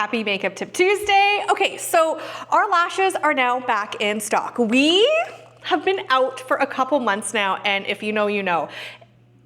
Happy Makeup Tip Tuesday. Okay, so our lashes are now back in stock. We have been out for a couple months now, and if you know, you know.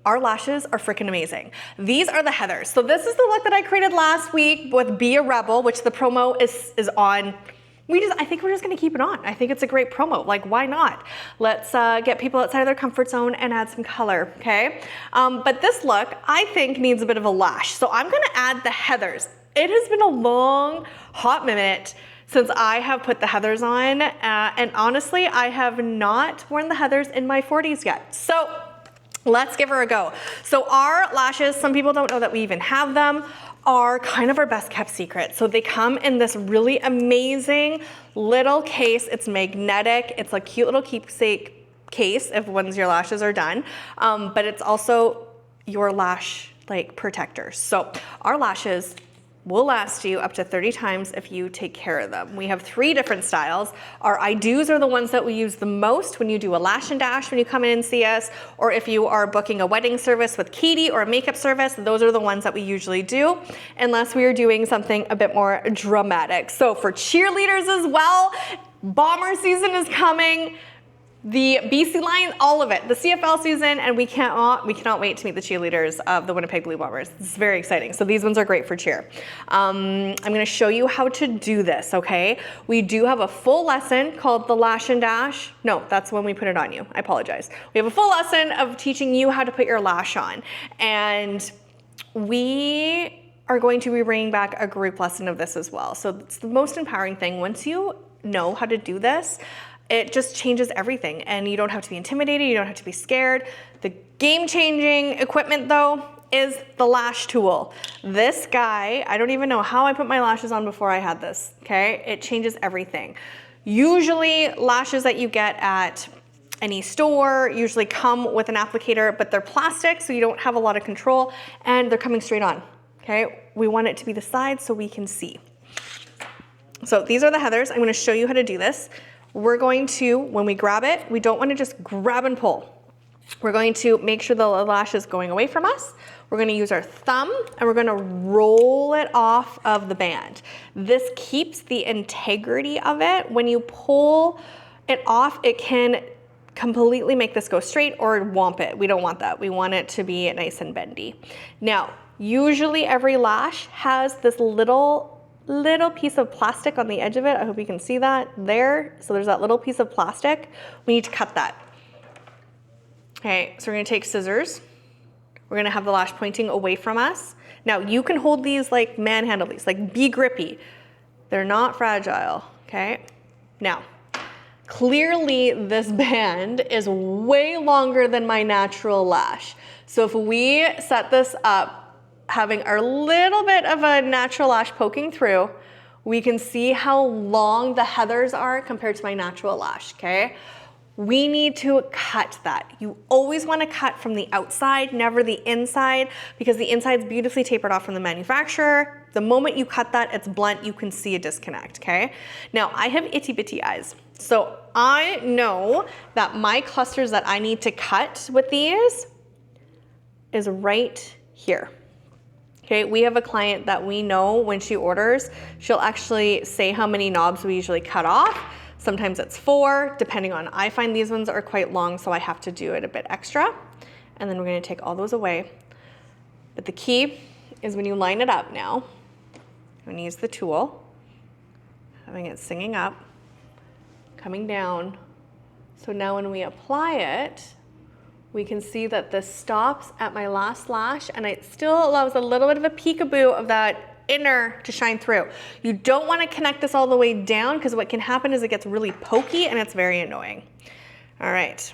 Our lashes are freaking amazing. These are the Heathers. So this is the look that I created last week with Be a Rebel, which the promo is on. I think we're just gonna keep it on. I think it's a great promo, like why not? Let's get people outside of their comfort zone and add some color, okay? But this look, I think needs a bit of a lash. So I'm gonna add the Heathers. It has been a long, hot minute since I have put the Heathers on, and honestly, I have not worn the Heathers in my 40s yet. So let's give her a go. So our lashes, some people don't know that we even have them, are kind of our best kept secret. So they come in this really amazing little case. It's magnetic. It's a cute little keepsake case if once your lashes are done. But it's also your lash protector. So our lashes will last you up to 30 times if you take care of them. We have 3 different styles. Our I do's are the ones that we use the most when you do a Lash and Dash when you come in and see us, or if you are booking a wedding service with Katie or a makeup service, those are the ones that we usually do, unless we are doing something a bit more dramatic. So for cheerleaders as well, bomber season is coming. The BC line, all of it, the CFL season, and we cannot wait to meet the cheerleaders of the Winnipeg Blue Bombers. It's very exciting. So these ones are great for cheer. I'm gonna show you how to do this, okay? We do have a full lesson called the Lash and Dash. No, that's when we put it on you. I apologize. We have a full lesson of teaching you how to put your lash on. And we are going to be bringing back a group lesson of this as well. So it's the most empowering thing. Once you know how to do this, it just changes everything, and you don't have to be intimidated, you don't have to be scared. The game-changing equipment though is the Lash Tool. This guy, I don't even know how I put my lashes on before I had this, okay? It changes everything. Usually lashes that you get at any store usually come with an applicator, but they're plastic, so you don't have a lot of control, and they're coming straight on, okay? We want it to be the side so we can see. So these are the Heathers. I'm gonna show you how to do this. We're going to, when we grab it, we don't want to just grab and pull. We're going to make sure the lash is going away from us. We're going to use our thumb and we're going to roll it off of the band. This keeps the integrity of it. When you pull it off, it can completely make this go straight or womp it. We don't want that. We want it to be nice and bendy. Now, usually every lash has this little piece of plastic on the edge of it. I hope you can see that there. So there's that little piece of plastic. We need to cut that. Okay, so we're gonna take scissors. We're gonna have the lash pointing away from us. Now you can hold these manhandle these, be grippy. They're not fragile, okay? Now, clearly this band is way longer than my natural lash. So if we set this up having a little bit of a natural lash poking through, we can see how long the Heathers are compared to my natural lash, okay? We need to cut that. You always want to cut from the outside, never the inside, because the inside's beautifully tapered off from the manufacturer. The moment you cut that, it's blunt, you can see a disconnect, okay? Now, I have itty bitty eyes, so I know that my clusters that I need to cut with these is right here. Okay, we have a client that we know when she orders, she'll actually say how many knobs we usually cut off. Sometimes it's 4, depending on, I find these ones are quite long, so I have to do it a bit extra. And then we're gonna take all those away. But the key is when you line it up now, I'm gonna use the tool, having it singing up, coming down. So now when we apply it, we can see that this stops at my last lash and it still allows a little bit of a peekaboo of that inner to shine through. You don't want to connect this all the way down because what can happen is it gets really pokey and it's very annoying. All right,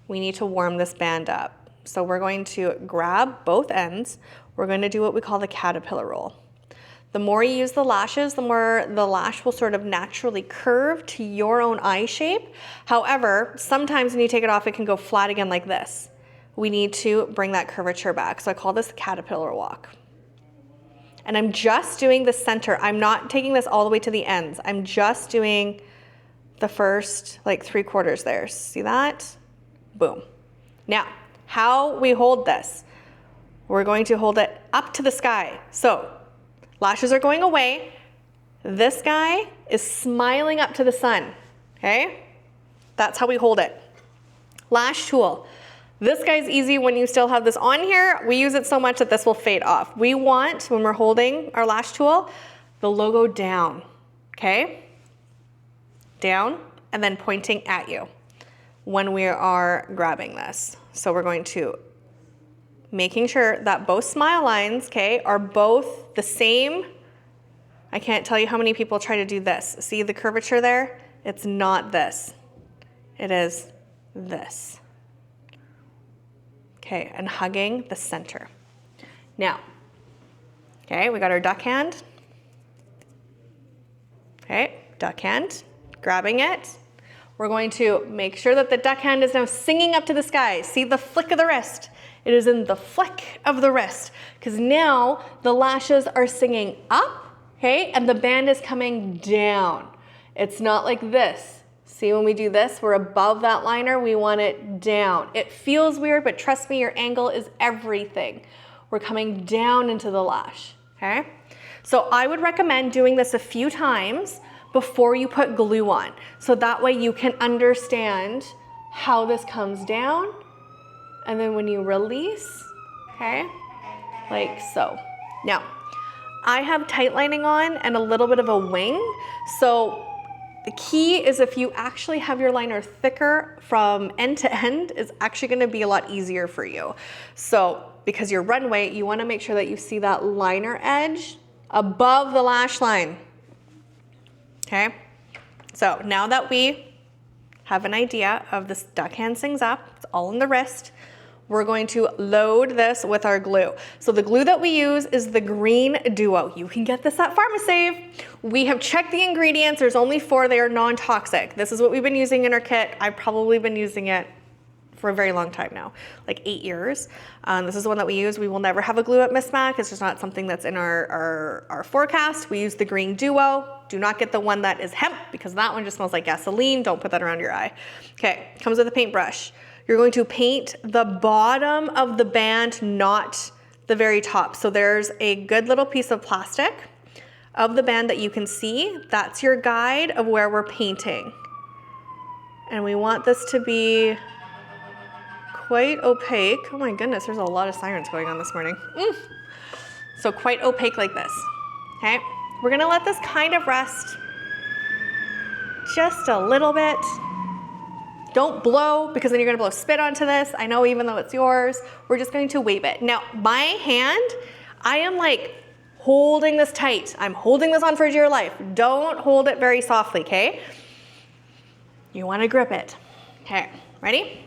we need to warm this band up. So we're going to grab both ends. We're going to do what we call the caterpillar roll. The more you use the lashes, the more the lash will sort of naturally curve to your own eye shape. However, sometimes when you take it off, it can go flat again like this. We need to bring that curvature back. So I call this the caterpillar walk. And I'm just doing the center. I'm not taking this all the way to the ends. I'm just doing the first 3/4 there. See that? Boom. Now, how we hold this. We're going to hold it up to the sky. So Lashes are going away. This guy is smiling up to the sun, okay? That's how we hold it. Lash tool. This guy's easy when you still have this on here. We use it so much that this will fade off. We want, when we're holding our lash tool, the logo down, okay? Down and then pointing at you when we are grabbing this. So we're going to, making sure that both smile lines, okay, are both the same. I can't tell you how many people try to do this. See the curvature there? It's not this. It is this. Okay, and hugging the center. Now, okay, we got our duck hand. Okay, duck hand, grabbing it. We're going to make sure that the duck hand is now singing up to the sky. See the flick of the wrist? It is in the flick of the wrist, because now the lashes are singing up, okay, and the band is coming down. It's not like this. See, when we do this, we're above that liner, we want it down. It feels weird, but trust me, your angle is everything. We're coming down into the lash, okay? So I would recommend doing this a few times before you put glue on. So that way you can understand how this comes down. And then when you release, okay, like so. Now, I have tight lining on and a little bit of a wing. So the key is if you actually have your liner thicker from end to end, it's actually gonna be a lot easier for you. So because your runway, you wanna make sure that you see that liner edge above the lash line, okay? So now that we have an idea of this duck hand sings up, it's all in the wrist, we're going to load this with our glue. So the glue that we use is the Green Duo. You can get this at PharmaSave. We have checked the ingredients. There's only 4. They are non-toxic. This is what we've been using in our kit. I've probably been using it for a very long time now, like 8 years. This is the one that we use. We will never have a glue at Miss Mac. It's just not something that's in our forecast. We use the Green Duo. Do not get the one that is hemp because that one just smells like gasoline. Don't put that around your eye. Okay, comes with a paintbrush. You're going to paint the bottom of the band, not the very top. So there's a good little piece of plastic of the band that you can see. That's your guide of where we're painting. And we want this to be quite opaque. Oh my goodness, there's a lot of sirens going on this morning. So quite opaque like this, okay? We're gonna let this kind of rest just a little bit. Don't blow, because then you're gonna blow spit onto this. I know, even though it's yours, we're just going to wave it. Now, my hand, I am like holding this tight. I'm holding this on for dear life. Don't hold it very softly, okay? You wanna grip it. Okay, ready?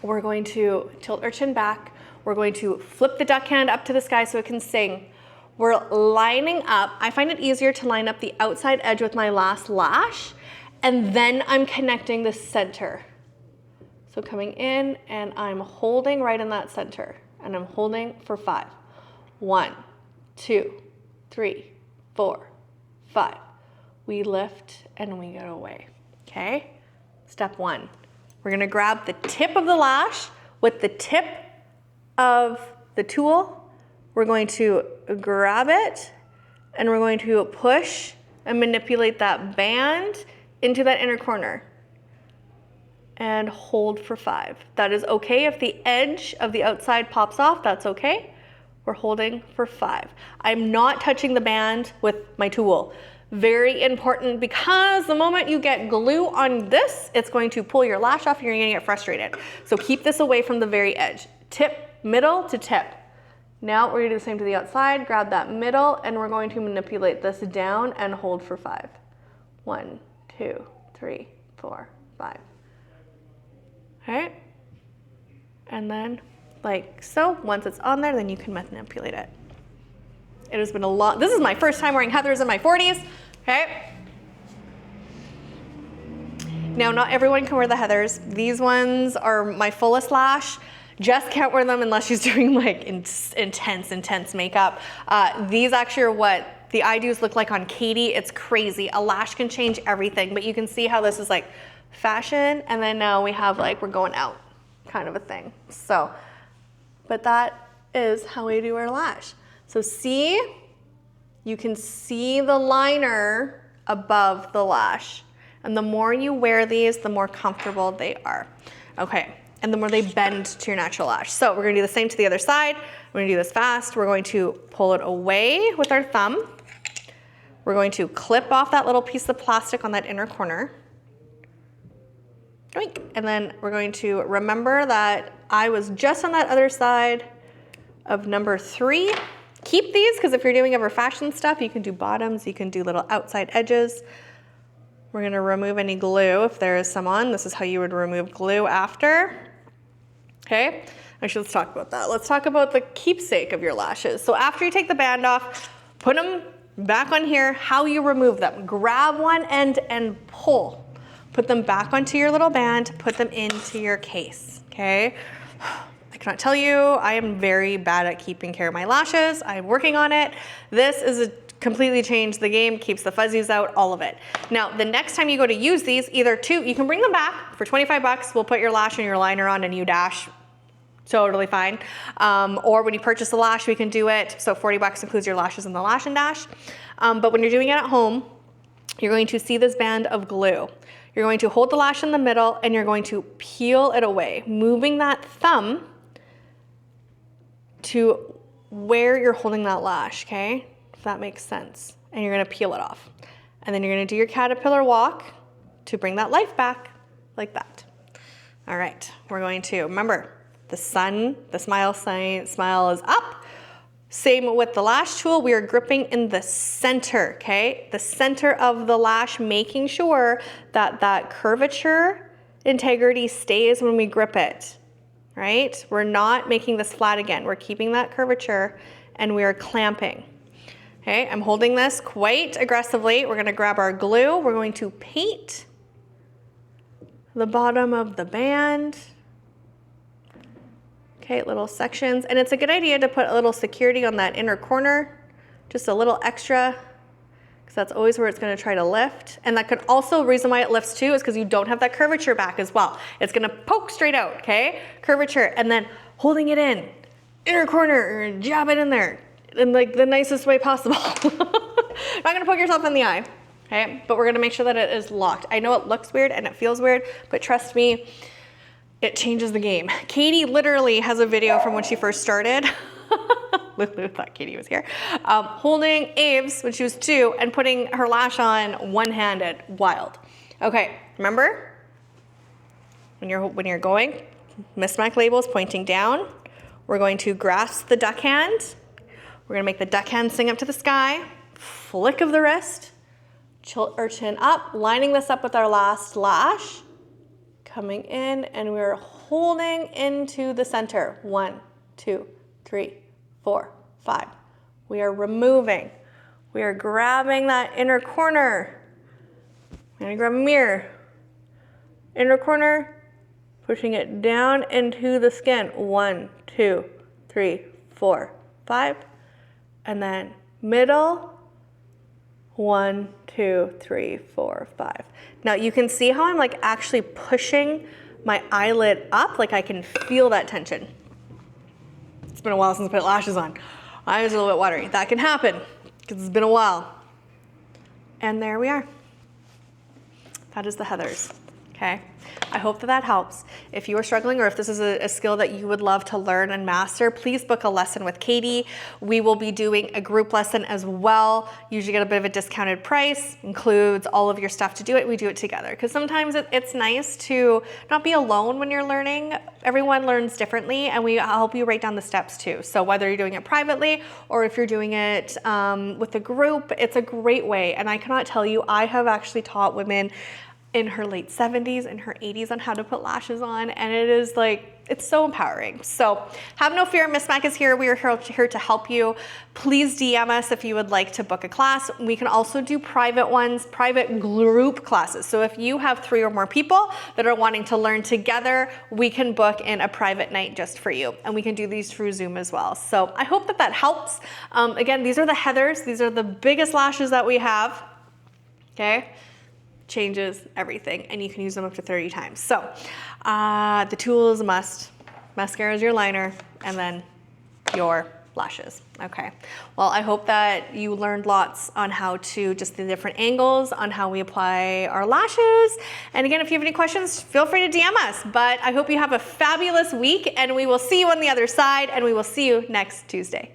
We're going to tilt our chin back. We're going to flip the duck hand up to the sky so it can sing. We're lining up. I find it easier to line up the outside edge with my last lash, and then I'm connecting the center. So coming in and I'm holding right in that center, and I'm holding for 5. 1, 2, 3, 4, 5. We lift and we go away, okay? Step 1, we're gonna grab the tip of the lash with the tip of the tool. We're going to grab it and we're going to push and manipulate that band into that inner corner and hold for 5. That is okay if the edge of the outside pops off, that's okay. We're holding for 5. I'm not touching the band with my tool. Very important, because the moment you get glue on this, it's going to pull your lash off and you're gonna get frustrated. So keep this away from the very edge. Tip, middle to tip. Now we're gonna do the same to the outside, grab that middle, and we're going to manipulate this down and hold for 5. 1, 2, 3, 4, 5. All right, and then like so, once it's on there, then you can manipulate it. It has been a lot. This is my first time wearing heathers in my 40s, okay? Now, not everyone can wear the heathers. These ones are my fullest lash. Jess can't wear them unless she's doing like intense makeup. These actually are what the I do's look like on Katie. It's crazy. A lash can change everything, but you can see how this is like fashion, and then now we have like, we're going out kind of a thing. So, but that is how we do our lash. So see, you can see the liner above the lash. And the more you wear these, the more comfortable they are. Okay, and the more they bend to your natural lash. So we're gonna do the same to the other side. We're gonna do this fast. We're going to pull it away with our thumb. We're going to clip off that little piece of plastic on that inner corner. And then we're going to remember that I was just on that other side of number 3. Keep these, because if you're doing ever fashion stuff, you can do bottoms, you can do little outside edges. We're gonna remove any glue if there is some on. This is how you would remove glue after. Okay, actually let's talk about that. Let's talk about the keepsake of your lashes. So after you take the band off, put them back on here, how you remove them. Grab one end and pull. Put them back onto your little band, put them into your case, okay? I cannot tell you, I am very bad at keeping care of my lashes. I'm working on it. This is completely changed the game, keeps the fuzzies out, all of it. Now, the next time you go to use these, either you can bring them back for 25 bucks. We'll put your lash and your liner on and you dash. Totally fine. Or when you purchase the lash, we can do it. So 40 bucks includes your lashes and the Lash and Dash. But when you're doing it at home, you're going to see this band of glue. You're going to hold the lash in the middle and you're going to peel it away, moving that thumb to where you're holding that lash, okay? If that makes sense. And you're gonna peel it off. And then you're gonna do your caterpillar walk to bring that life back, like that. All right, we're going to, remember, the sun, the smile sign, smile is up. Same with the lash tool, we are gripping in the center, okay? The center of the lash, making sure that that curvature integrity stays when we grip it, right? We're not making this flat again. We're keeping that curvature and we are clamping. Okay, I'm holding this quite aggressively. We're gonna grab our glue. We're going to paint the bottom of the band. Okay, little sections. And it's a good idea to put a little security on that inner corner, just a little extra, because that's always where it's gonna try to lift. And that could also, the reason why it lifts too is because you don't have that curvature back as well. It's gonna poke straight out, okay? Curvature, and then holding it in, inner corner, jab it in there in like the nicest way possible. Not gonna poke yourself in the eye, okay? But we're gonna make sure that it is locked. I know it looks weird and it feels weird, but trust me, it changes the game. Katie literally has a video from when she first started. Lulu thought Katie was here. Holding Aves when she was 2 and putting her lash on one-handed. Wild. Okay, remember? When you're going, Miss Mac label is pointing down. We're going to grasp the duck hand. We're gonna make the duck hand sing up to the sky. Flick of the wrist. Chin up, lining this up with our last lash. Coming in and we're holding into the center. 1, 2, 3, 4, 5. We are removing. We are grabbing that inner corner. I'm gonna grab a mirror. Inner corner, pushing it down into the skin. 1, 2, 3, 4, 5. And then middle. 1, 2, 3, 4, 5. Now you can see how I'm like actually pushing my eyelid up, like I can feel that tension. It's been a while since I put lashes on. My eyes are a little bit watery. That can happen because it's been a while. And there we are. That is the Heathers, okay? I hope that that helps. If you are struggling or if this is a skill that you would love to learn and master, please book a lesson with Katie. We will be doing a group lesson as well. Usually get a bit of a discounted price, includes all of your stuff to do it. We do it together because sometimes it's nice to not be alone when you're learning. Everyone learns differently and I'll help you write down the steps too. So whether you're doing it privately or if you're doing it with a group, it's a great way. And I cannot tell you, I have actually taught women in her late 70s and her 80s on how to put lashes on, and it is like, it's so empowering. So have no fear, Miss Mac is here. We are here to help you. Please DM us if you would like to book a class. We can also do private ones, private group classes. So if you have 3 or more people that are wanting to learn together, we can book in a private night just for you. And we can do these through Zoom as well. So I hope that that helps. Again, these are the Heathers. These are the biggest lashes that we have, okay? Changes everything, and you can use them up to 30 times. So the tool is a must. Mascara is your liner, and then your lashes. Okay. Well, I hope that you learned lots on how to, just the different angles on how we apply our lashes. And again, if you have any questions, feel free to DM us. But I hope you have a fabulous week, and we will see you on the other side, and we will see you next Tuesday.